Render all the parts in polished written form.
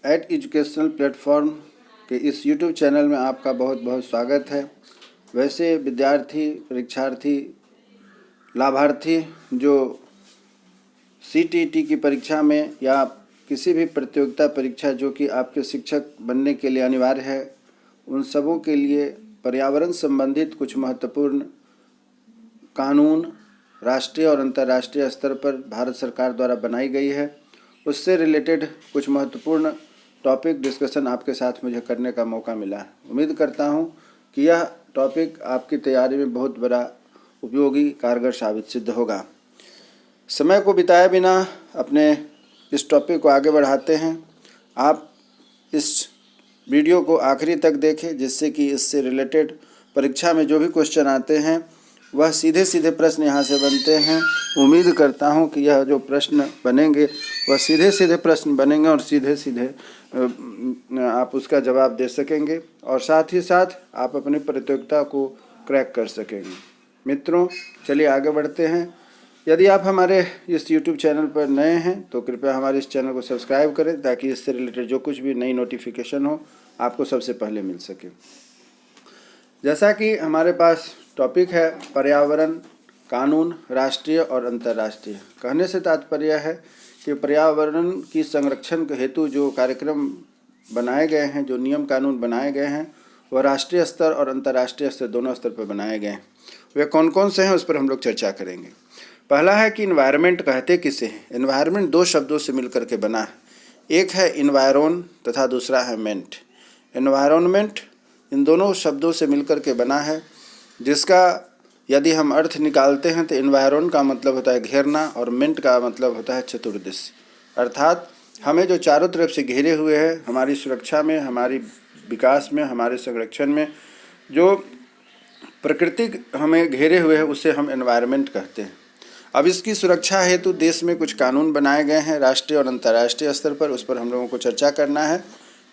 Add educational platform के इस YouTube channel में आपका बहुत बहुत स्वागत है। वैसे विद्यार्थी, परीक्षार्थी, लाभार्थी जो सीटीईटी की परीक्षा में या किसी भी प्रतियोगिता परीक्षा जो कि आपके शिक्षक बनने के लिए अनिवार्य है, उन सबों के लिए पर्यावरण संबंधित कुछ महत्वपूर्ण कानून राष्ट्रीय और अंतर्राष्ट्रीय स्तर पर भारत सरकार द्वारा बनाई गई है, उससे रिलेटेड कुछ महत्वपूर्ण टॉपिक डिस्कशन आपके साथ मुझे करने का मौका मिला है। उम्मीद करता हूं कि यह टॉपिक आपकी तैयारी में बहुत बड़ा उपयोगी कारगर साबित सिद्ध होगा। समय को बिताए बिना अपने इस टॉपिक को आगे बढ़ाते हैं। आप इस वीडियो को आखिरी तक देखें, जिससे कि इससे रिलेटेड परीक्षा में जो भी क्वेश्चन आते हैं वह सीधे सीधे प्रश्न यहाँ से बनते हैं। उम्मीद करता हूँ कि यह जो प्रश्न बनेंगे वह सीधे सीधे प्रश्न बनेंगे और सीधे सीधे आप उसका जवाब दे सकेंगे और साथ ही साथ आप अपनी प्रतियोगिता को क्रैक कर सकेंगे। मित्रों, चलिए आगे बढ़ते हैं। यदि आप हमारे इस YouTube चैनल पर नए हैं तो कृपया हमारे इस चैनल को सब्सक्राइब करें, ताकि इससे रिलेटेड जो कुछ भी नई नोटिफिकेशन हो आपको सबसे पहले मिल सके। जैसा कि हमारे पास टॉपिक है पर्यावरण कानून राष्ट्रीय और अंतर्राष्ट्रीय। कहने से तात्पर्य है कि पर्यावरण की संरक्षण के हेतु जो कार्यक्रम बनाए गए हैं, जो नियम कानून बनाए गए हैं, वह राष्ट्रीय स्तर और अंतर्राष्ट्रीय स्तर दोनों स्तर पर बनाए गए हैं। वे कौन कौन से हैं उस पर हम लोग चर्चा करेंगे। पहला है कि इन्वायरमेंट कहते किसे हैं। इन्वायरमेंट दो शब्दों से मिलकर के बना है, एक है इन्वायरन तथा दूसरा है मेंट। इन्वायरमेंट इन दोनों शब्दों से मिलकर के बना है, जिसका यदि हम अर्थ निकालते हैं तो इन्वायरन का मतलब होता है घेरना और मेंट का मतलब होता है चतुर्दिश। अर्थात हमें जो चारों तरफ से घेरे हुए हैं, हमारी सुरक्षा में, हमारी विकास में, हमारे संरक्षण में जो प्रकृति हमें घेरे हुए है उसे हम एनवायरनमेंट कहते हैं। अब इसकी सुरक्षा हेतु देश में कुछ कानून बनाए गए हैं राष्ट्रीय और अंतर्राष्ट्रीय स्तर पर, उस पर हम लोगों को चर्चा करना है।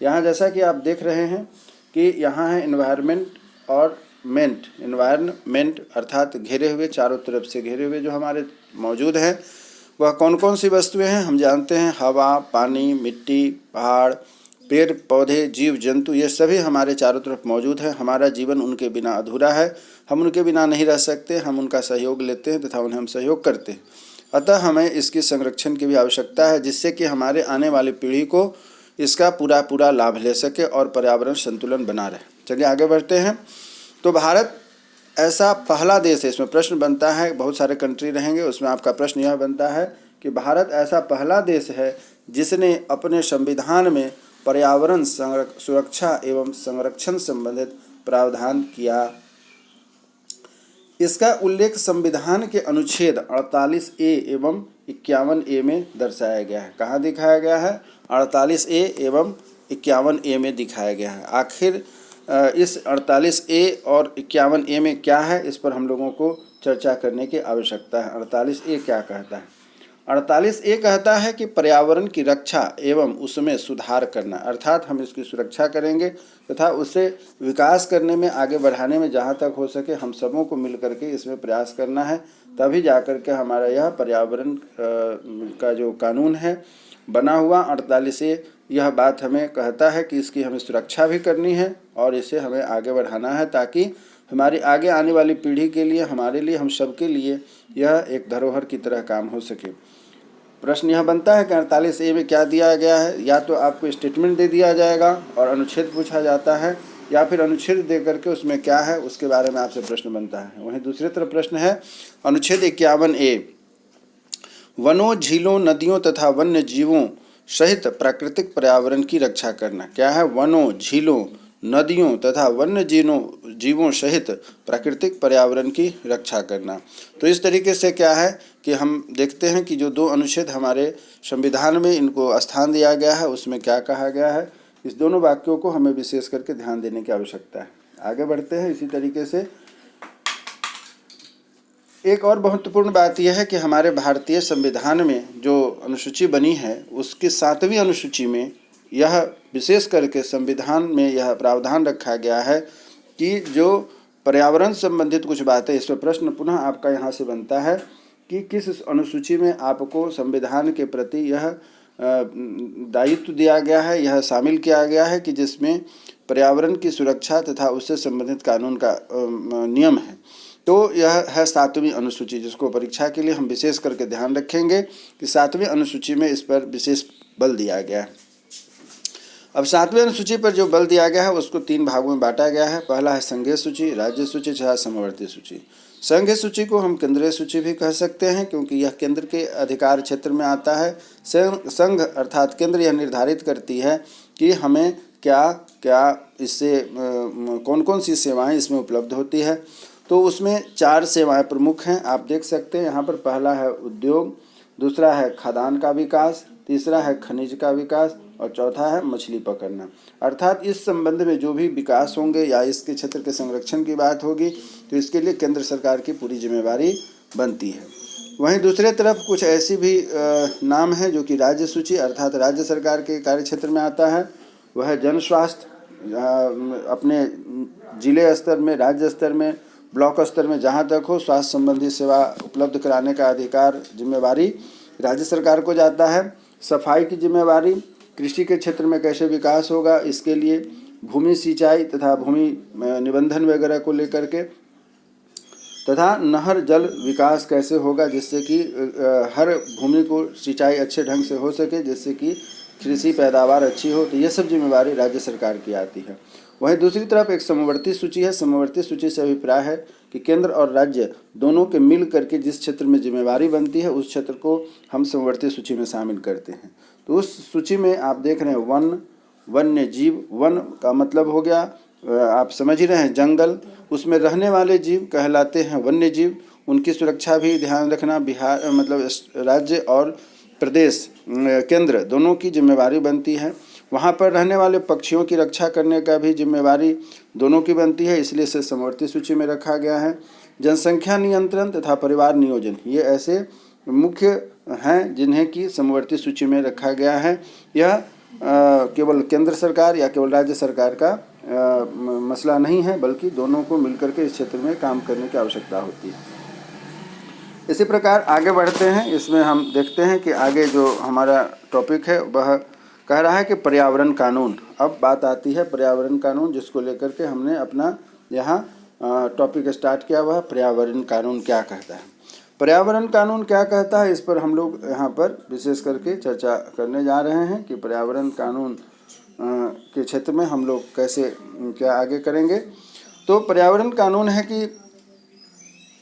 यहाँ जैसा कि आप देख रहे हैं कि यहाँ है इन्वायरमेंट और मेंट। इन्वायरमेंट अर्थात घेरे हुए, चारों तरफ से घेरे हुए जो हमारे मौजूद हैं, वह कौन कौन सी वस्तुएं हैं हम जानते हैं। हवा, पानी, मिट्टी, पहाड़, पेड़ पौधे, जीव जंतु, ये सभी हमारे चारों तरफ मौजूद हैं। हमारा जीवन उनके बिना अधूरा है, हम उनके बिना नहीं रह सकते। हम उनका सहयोग लेते हैं तथा उन्हें हम सहयोग करते हैं। अतः हमें इसकी संरक्षण की भी आवश्यकता है, जिससे कि हमारे आने वाली पीढ़ी को इसका पूरा लाभ ले सके और पर्यावरण संतुलन बना रहे। चलिए आगे बढ़ते हैं। तो भारत ऐसा पहला देश है, इसमें प्रश्न बनता है, बहुत सारे कंट्री रहेंगे, उसमें आपका प्रश्न यह बनता है कि भारत ऐसा पहला देश है जिसने अपने संविधान में पर्यावरण सुरक्षा एवं संरक्षण संबंधित प्रावधान किया। इसका उल्लेख संविधान के अनुच्छेद 48A एवं 51A में दर्शाया गया है। कहाँ दिखाया गया है? 48A एवं 51A में दिखाया गया है। आखिर इस 48A और 51A में क्या है, इस पर हम लोगों को चर्चा करने की आवश्यकता है। 48A क्या कहता है? 48A कहता है कि पर्यावरण की रक्षा एवं उसमें सुधार करना, अर्थात हम इसकी सुरक्षा करेंगे तथा उसे विकास करने में, आगे बढ़ाने में जहाँ तक हो सके हम सबों को मिल करके इसमें प्रयास करना है। तभी जाकर के हमारा यह पर्यावरण का जो कानून है बना हुआ 48A, यह बात हमें कहता है कि इसकी हमें सुरक्षा भी करनी है और इसे हमें आगे बढ़ाना है, ताकि हमारी आगे आने वाली पीढ़ी के लिए, हमारे लिए, हम सब के लिए यह एक धरोहर की तरह काम हो सके। प्रश्न यह बनता है कि 48A में क्या दिया गया है। या तो आपको स्टेटमेंट दे दिया जाएगा और अनुच्छेद पूछा जाता है, या फिर अनुच्छेद दे करके उसमें क्या है उसके बारे में आपसे प्रश्न बनता है। वहीं दूसरी तरफ प्रश्न है अनुच्छेद 51A, वनों, झीलों, नदियों तथा वन्य जीवों सहित प्राकृतिक पर्यावरण की रक्षा करना। क्या है? वनों, झीलों, नदियों तथा वन्य जीवों सहित प्राकृतिक पर्यावरण की रक्षा करना। तो इस तरीके से क्या है कि हम देखते हैं कि जो दो अनुच्छेद हमारे संविधान में इनको स्थान दिया गया है, उसमें क्या कहा गया है, इस दोनों वाक्यों को हमें विशेष करके ध्यान देने की आवश्यकता है। आगे बढ़ते हैं। इसी तरीके से एक और महत्वपूर्ण बात यह है कि हमारे भारतीय संविधान में जो अनुसूची बनी है, उसकी 7वीं अनुसूची में यह विशेष करके संविधान में यह प्रावधान रखा गया है कि जो पर्यावरण संबंधित कुछ बातें, इस पर प्रश्न पुनः आपका यहाँ से बनता है कि किस अनुसूची में आपको संविधान के प्रति यह दायित्व दिया गया है, यह शामिल किया गया है कि जिसमें पर्यावरण की सुरक्षा तथा उससे संबंधित कानून का नियम है। तो यह है 7वीं अनुसूची, जिसको परीक्षा के लिए हम विशेष करके ध्यान रखेंगे कि 7वीं अनुसूची में इस पर विशेष बल दिया गया है। अब 7वीं अनुसूची पर जो बल दिया गया है उसको 3 भागों में बांटा गया है। पहला है संघीय सूची, राज्य सूची तथा समवर्ती सूची। संघीय सूची को हम केंद्रीय सूची भी कह सकते हैं, क्योंकि यह केंद्र के अधिकार क्षेत्र में आता है। संघ अर्थात केंद्र यह निर्धारित करती है कि हमें क्या क्या इससे कौन कौन सी सेवाएं इसमें उपलब्ध होती है। तो उसमें 4 सेवाएं प्रमुख हैं, आप देख सकते हैं यहाँ पर। पहला है उद्योग, दूसरा है खाद्यान्न का विकास, तीसरा है खनिज का विकास और चौथा है मछली पकड़ना। अर्थात इस संबंध में जो भी विकास होंगे या इसके क्षेत्र के संरक्षण की बात होगी तो इसके लिए केंद्र सरकार की पूरी जिम्मेवारी बनती है। वहीं दूसरे तरफ कुछ ऐसी भी नाम हैं जो कि राज्य सूची अर्थात राज्य सरकार के कार्य क्षेत्र में आता है। वह है जन स्वास्थ्य, अपने जिले स्तर में, राज्य स्तर में, ब्लॉक स्तर में जहाँ तक हो स्वास्थ्य संबंधी सेवा उपलब्ध कराने का अधिकार जिम्मेवारी राज्य सरकार को जाता है। सफाई की जिम्मेवारी, कृषि के क्षेत्र में कैसे विकास होगा इसके लिए, भूमि सिंचाई तथा भूमि निबंधन वगैरह को लेकर के, तथा नहर जल विकास कैसे होगा जिससे कि हर भूमि को सिंचाई अच्छे ढंग से हो सके, जिससे कि कृषि पैदावार अच्छी हो। तो ये सब जिम्मेवारी राज्य सरकार की आती है। वहीं दूसरी तरफ एक समवर्ती सूची है। समवर्ती सूची से अभिप्राय है कि केंद्र और राज्य दोनों के मिल करके जिस क्षेत्र में जिम्मेवारी बनती है उस क्षेत्र को हम समवर्ती सूची में शामिल करते हैं। तो उस सूची में आप देख रहे हैं वन, वन्य जीव, वन का मतलब हो गया आप समझ ही रहे हैं जंगल, उसमें रहने वाले जीव कहलाते हैं वन्य जीव। उनकी सुरक्षा भी ध्यान रखना बिहार मतलब राज्य और प्रदेश केंद्र दोनों की जिम्मेवारी बनती है। वहाँ पर रहने वाले पक्षियों की रक्षा करने का भी जिम्मेवारी दोनों की बनती है, इसलिए इसे समवर्ती सूची में रखा गया है। जनसंख्या नियंत्रण तथा परिवार नियोजन ये ऐसे मुख्य हैं जिन्हें कि समवर्ती सूची में रखा गया है। यह केवल केंद्र सरकार या केवल राज्य सरकार का मसला नहीं है, बल्कि दोनों को मिलकर के इस क्षेत्र में काम करने की आवश्यकता होती है। इसी प्रकार आगे बढ़ते हैं। इसमें हम देखते हैं कि आगे जो हमारा टॉपिक है वह कह रहा है कि पर्यावरण कानून। अब बात आती है पर्यावरण कानून, जिसको लेकर के हमने अपना यहाँ टॉपिक स्टार्ट किया। वह पर्यावरण कानून क्या कहता है। पर्यावरण कानून क्या कहता है, इस पर हम लोग यहाँ पर विशेष करके चर्चा करने जा रहे हैं कि पर्यावरण कानून के क्षेत्र में हम लोग कैसे क्या आगे करेंगे। तो पर्यावरण कानून है कि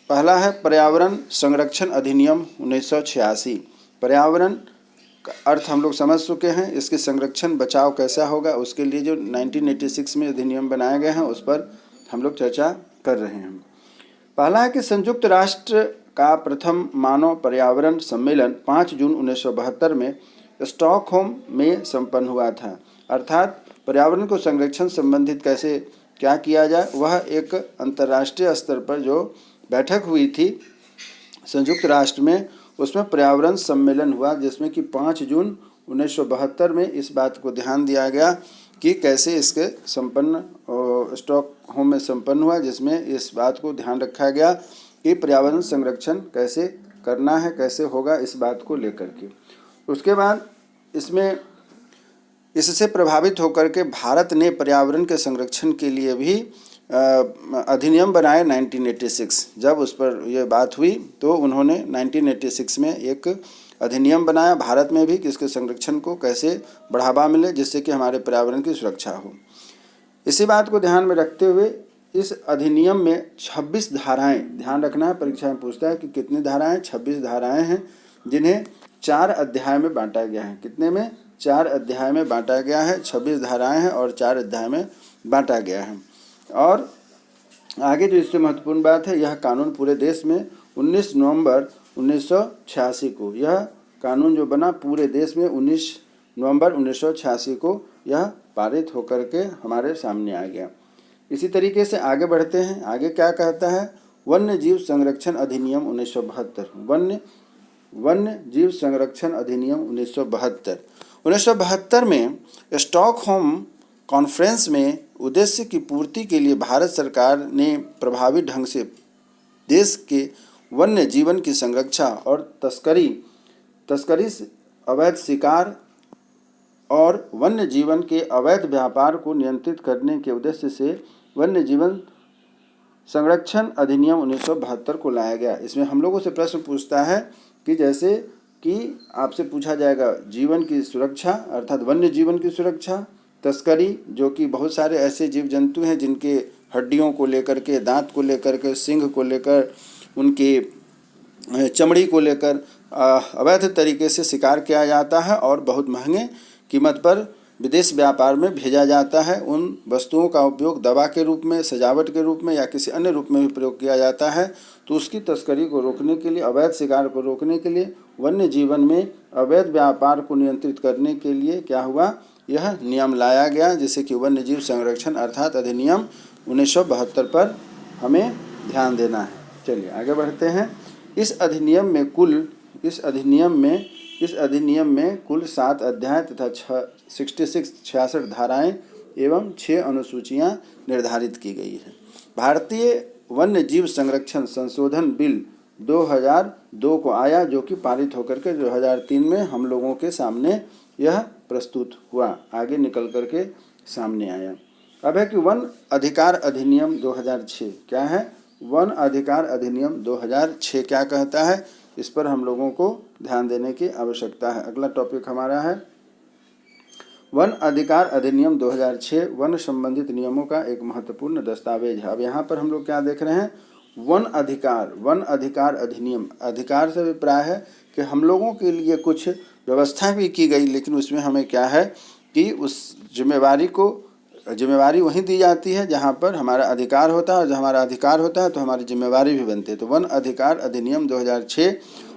पहला है पर्यावरण संरक्षण अधिनियम 1986। पर्यावरण का अर्थ हम लोग समझ चुके हैं, इसके संरक्षण बचाव कैसा होगा उसके लिए जो 1986 में अधिनियम बनाए गए हैं उस पर हम लोग चर्चा कर रहे हैं। पहला है कि संयुक्त राष्ट्र का प्रथम मानव पर्यावरण सम्मेलन 5 जून 1972 में स्टॉकहोम में संपन्न हुआ था। अर्थात पर्यावरण को संरक्षण संबंधित कैसे क्या किया जाए, वह एक अंतर्राष्ट्रीय स्तर पर जो बैठक हुई थी संयुक्त राष्ट्र में, उसमें पर्यावरण सम्मेलन हुआ, जिसमें कि 5 जून 1972 में इस बात को ध्यान दिया गया कि कैसे इसके संपन्न स्टॉकहोम में संपन्न हुआ, जिसमें इस बात को ध्यान रखा गया कि पर्यावरण संरक्षण कैसे करना है, कैसे होगा, इस बात को लेकर के। उसके बाद इससे प्रभावित होकर के भारत ने पर्यावरण के संरक्षण के लिए भी अधिनियम बनाए 1986। जब उस पर यह बात हुई तो उन्होंने 1986 में एक अधिनियम बनाया भारत में भी कि इसके संरक्षण को कैसे बढ़ावा मिले, जिससे कि हमारे पर्यावरण की सुरक्षा हो। इसी बात को ध्यान में रखते हुए इस अधिनियम में 26 धाराएं, ध्यान रखना है परीक्षा में पूछता है कि कितनी धाराएं, 26 धाराएं हैं, जिन्हें 4 अध्याय में बांटा गया है। कितने में? 4 अध्याय में बांटा गया है। 26 धाराएं हैं और 4 अध्याय में बांटा गया है। और आगे जो इससे महत्वपूर्ण बात है, यह कानून पूरे देश में 19 नवंबर 1986 को, यह कानून जो बना पूरे देश में 19 नवंबर 1986 को यह पारित होकर के हमारे सामने आ गया। इसी तरीके से आगे बढ़ते हैं। आगे क्या कहता है? वन्य जीव संरक्षण अधिनियम 1972। वन्य जीव संरक्षण अधिनियम 1972। 1972 में स्टॉकहोम कॉन्फ्रेंस में उद्देश्य की पूर्ति के लिए भारत सरकार ने प्रभावी ढंग से देश के वन्य जीवन की संरक्षा और तस्करी, अवैध शिकार और वन्य जीवन के अवैध व्यापार को नियंत्रित करने के उद्देश्य से वन्य जीवन संरक्षण अधिनियम 1972 को लाया गया। इसमें हम लोगों से प्रश्न पूछता है कि जैसे कि आपसे पूछा जाएगा जीवन की सुरक्षा अर्थात वन्य जीवन की सुरक्षा, तस्करी जो कि बहुत सारे ऐसे जीव जंतु हैं जिनके हड्डियों को लेकर के, दांत को लेकर के, सींग को लेकर, उनकी चमड़ी को लेकर अवैध तरीके से शिकार किया जाता है और बहुत महंगे कीमत पर विदेश व्यापार में भेजा जाता है। उन वस्तुओं का उपयोग दवा के रूप में, सजावट के रूप में या किसी अन्य रूप में भी प्रयोग किया जाता है। तो उसकी तस्करी को रोकने के लिए, अवैध शिकार को रोकने के लिए, वन्य जीवन में अवैध व्यापार को नियंत्रित करने के लिए क्या हुआ, यह नियम लाया गया जिसे कि वन्य जीव संरक्षण अर्थात अधिनियम 1972 पर हमें ध्यान देना है। चलिए आगे बढ़ते हैं। इस अधिनियम में कुल 7 अध्याय तथा 66 धाराएं एवं 6 अनुसूचियां निर्धारित की गई है। भारतीय वन्य जीव संरक्षण संशोधन बिल 2002 को आया, जो कि पारित होकर के 2003 में हम लोगों के सामने यह प्रस्तुत हुआ, आगे निकल कर के सामने आया। अब है कि वन अधिकार अधिनियम 2006 क्या है, वन अधिकार अधिनियम 2006 क्या कहता है, इस पर हम लोगों को ध्यान देने की आवश्यकता है। अगला टॉपिक हमारा है वन अधिकार अधिनियम 2006 वन संबंधित नियमों का एक महत्वपूर्ण दस्तावेज है। अब यहाँ पर हम लोग क्या देख रहे हैं, वन अधिकार अधिनियम। अधिकार से अभिप्राय है कि हम लोगों के लिए कुछ व्यवस्था भी की गई, लेकिन उसमें हमें क्या है कि उस जिम्मेवारी वहीं दी जाती है जहाँ पर हमारा अधिकार होता है, और जब हमारा अधिकार होता है तो हमारी जिम्मेवारी भी बनती है। तो वन अधिकार अधिनियम 2006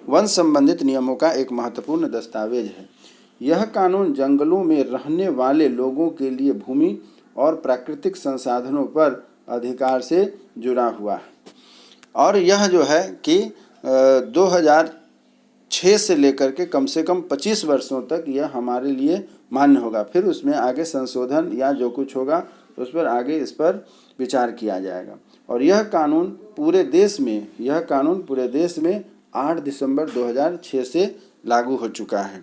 वन संबंधित नियमों का एक महत्वपूर्ण दस्तावेज है। यह कानून जंगलों में रहने वाले लोगों के लिए भूमि और प्राकृतिक संसाधनों पर अधिकार से जुड़ा हुआ है, और यह जो है कि 2006 से लेकर के कम से कम 25 वर्षों तक यह हमारे लिए मान्य होगा। फिर उसमें आगे संशोधन या जो कुछ होगा उस पर आगे इस पर विचार किया जाएगा। और यह कानून पूरे देश में 8 दिसंबर 2006 से लागू हो चुका है।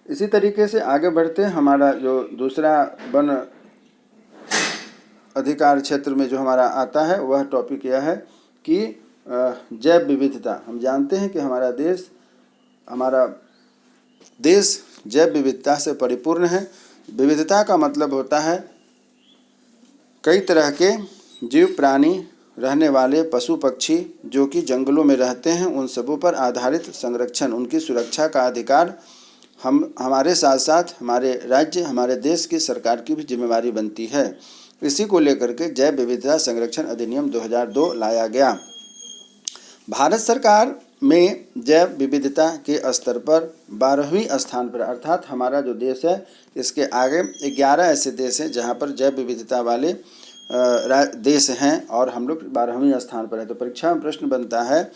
इसी तरीके से आगे बढ़ते हैं। हमारा जो दूसरा वन अधिकार क्षेत्र में जो हमारा आता है वह टॉपिक यह है कि जैव विविधता। हम जानते हैं कि हमारा देश जैव विविधता से परिपूर्ण है। विविधता का मतलब होता है कई तरह के जीव प्राणी रहने वाले पशु पक्षी जो कि जंगलों में रहते हैं, उन सबों पर आधारित संरक्षण, उनकी सुरक्षा का अधिकार हमारे साथ साथ हमारे राज्य, हमारे देश की सरकार की भी जिम्मेवारी बनती है। इसी को लेकर के जैव विविधता संरक्षण अधिनियम 2002 लाया गया। भारत सरकार में जैव विविधता के स्तर पर 12वें स्थान पर, अर्थात हमारा जो देश है इसके आगे 11 ऐसे देश हैं जहाँ पर जैव विविधता वाले देश हैं, और हम लोग 12वें स्थान पर है। तो परीक्षा में प्रश्न बनता है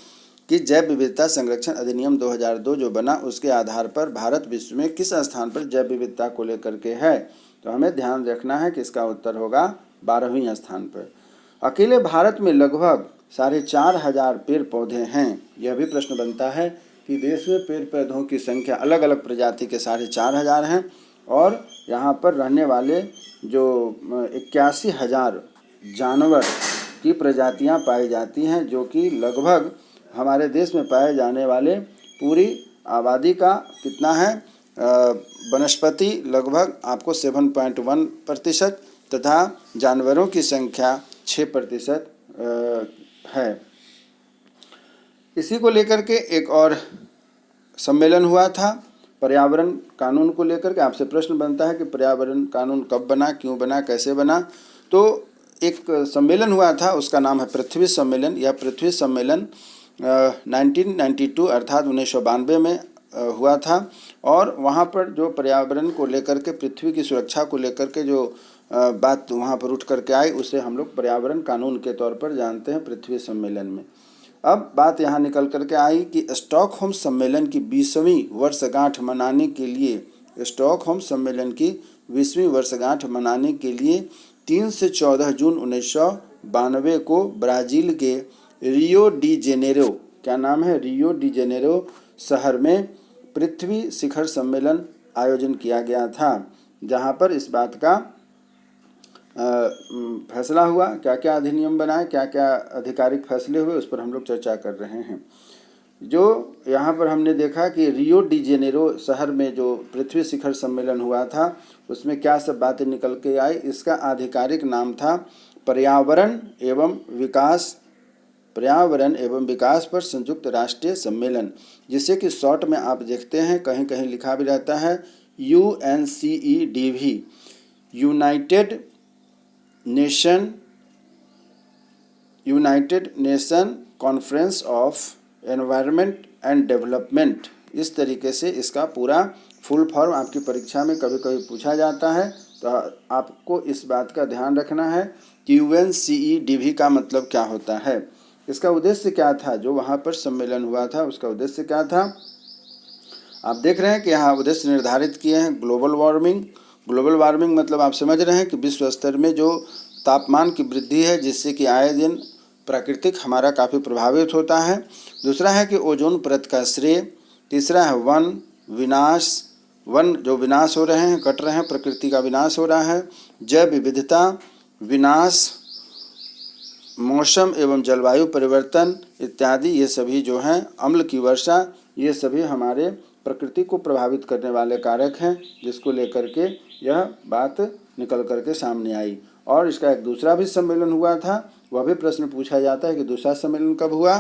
कि जैव विविधता संरक्षण अधिनियम 2002 जो बना उसके आधार पर भारत विश्व में किस स्थान पर जैव विविधता को लेकर के है। तो हमें ध्यान रखना है कि इसका उत्तर होगा 12वें स्थान पर। अकेले भारत में लगभग 4,500 पेड़ पौधे हैं। यह भी प्रश्न बनता है कि देश में पेड़ पौधों की संख्या अलग अलग प्रजाति के 4,500 हैं, और यहाँ पर रहने वाले जो 81,000 जानवर की प्रजातियाँ पाई जाती हैं, जो कि लगभग हमारे देश में पाए जाने वाले पूरी आबादी का कितना है, वनस्पति लगभग आपको 7.1% तथा जानवरों की संख्या 6% है। इसी को लेकर के एक और सम्मेलन हुआ था पर्यावरण कानून को लेकर के। आपसे प्रश्न बनता है कि पर्यावरण कानून कब बना, क्यों बना, कैसे बना। तो एक सम्मेलन हुआ था, उसका नाम है पृथ्वी सम्मेलन। यह पृथ्वी सम्मेलन 1992 अर्थात 1992 में हुआ था, और वहाँ पर जो पर्यावरण को लेकर के, पृथ्वी की सुरक्षा को लेकर के जो बात वहाँ पर उठ करके आई, उसे हम लोग पर्यावरण कानून के तौर पर जानते हैं पृथ्वी सम्मेलन में। अब बात यहाँ निकल करके आई कि स्टॉकहोम सम्मेलन की 20वीं वर्षगांठ मनाने के लिए, स्टॉकहोम सम्मेलन की 20वीं वर्षगांठ मनाने के लिए 3 से 14 जून 1992 को ब्राज़ील के रियो डी जेनेरो, क्या नाम है, रियो डी जेनेरो शहर में पृथ्वी शिखर सम्मेलन आयोजन किया गया था, जहाँ पर इस बात का फैसला हुआ, क्या क्या अधिनियम बनाए, क्या क्या आधिकारिक फैसले हुए, उस पर हम लोग चर्चा कर रहे हैं। जो यहाँ पर हमने देखा कि रियो डी जेनेरो शहर में जो पृथ्वी शिखर सम्मेलन हुआ था, उसमें क्या सब बातें निकल के आई। इसका आधिकारिक नाम था पर्यावरण एवं विकास पर संयुक्त राष्ट्रीय सम्मेलन, जिसे कि शॉर्ट में आप देखते हैं कहीं कहीं लिखा भी रहता है UNCEDV, United nation conference of environment and development. इस तरीके से इसका पूरा फुल फॉर्म आपकी परीक्षा में कभी कभी पूछा जाता है, तो आपको इस बात का ध्यान रखना है कि UNCEDV का मतलब क्या होता है, इसका उद्देश्य क्या था। जो वहाँ पर सम्मेलन हुआ था उसका उद्देश्य क्या था, आप देख रहे हैं कि यहाँ उद्देश्य निर्धारित किए हैं। ग्लोबल वार्मिंग मतलब आप समझ रहे हैं कि विश्व स्तर में जो तापमान की वृद्धि है, जिससे कि आए दिन प्राकृतिक हमारा काफ़ी प्रभावित होता है। दूसरा है कि ओजोन परत का श्रेय। तीसरा है वन जो विनाश हो रहे हैं, कट रहे हैं, प्रकृति का विनाश हो रहा है। जैव विविधता विनाश, मौसम एवं जलवायु परिवर्तन इत्यादि, ये सभी जो हैं, अम्ल की वर्षा, ये सभी हमारे प्रकृति को प्रभावित करने वाले कारक हैं, जिसको लेकर के यह बात निकल करके सामने आई। और इसका एक दूसरा भी सम्मेलन हुआ था, वह भी प्रश्न पूछा जाता है कि दूसरा सम्मेलन कब हुआ।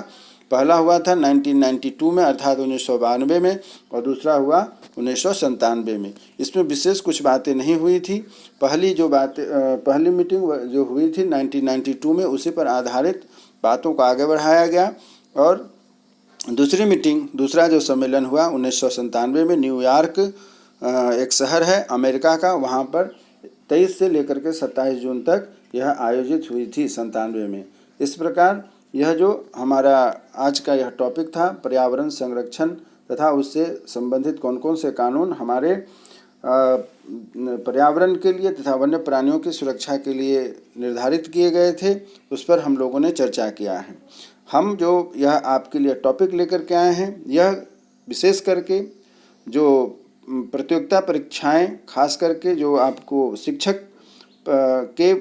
पहला हुआ था 1992 में, अर्थात 1992 में, और दूसरा हुआ 1997 में। इसमें विशेष कुछ बातें नहीं हुई थी। पहली मीटिंग जो हुई थी 1992 में, उसी पर आधारित बातों को आगे बढ़ाया गया। और दूसरा जो सम्मेलन हुआ 1997 में, न्यूयॉर्क एक शहर है अमेरिका का, वहाँ पर 23 से लेकर के 27 जून तक यह आयोजित हुई थी 97 में। इस प्रकार यह जो हमारा आज का यह टॉपिक था, पर्यावरण संरक्षण तथा उससे संबंधित कौन कौन से कानून हमारे पर्यावरण के लिए तथा वन्य प्राणियों की सुरक्षा के लिए निर्धारित किए गए थे, उस पर हम लोगों ने चर्चा किया है। हम जो यह आपके लिए टॉपिक लेकर के आए हैं, यह विशेष करके जो प्रतियोगिता परीक्षाएं, खास करके जो आपको शिक्षक के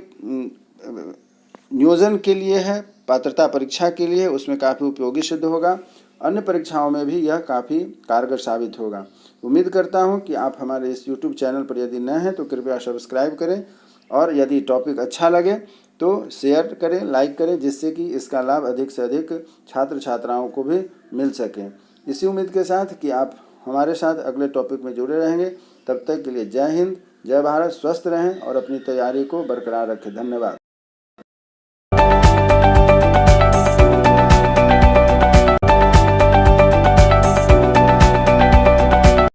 नियोजन के लिए है, पात्रता परीक्षा के लिए, उसमें काफ़ी उपयोगी सिद्ध होगा। अन्य परीक्षाओं में भी यह काफ़ी कारगर साबित होगा। उम्मीद करता हूं कि आप हमारे इस YouTube चैनल पर यदि नए हैं तो कृपया सब्सक्राइब करें, और यदि टॉपिक अच्छा लगे तो शेयर करें, लाइक करें, जिससे कि इसका लाभ अधिक से अधिक छात्र छात्राओं को भी मिल सके। इसी उम्मीद के साथ कि आप हमारे साथ अगले टॉपिक में जुड़े रहेंगे। तब तक के लिए जय हिंद, जय भारत, स्वस्थ रहें और अपनी तैयारी को बरकरार रखें। धन्यवाद।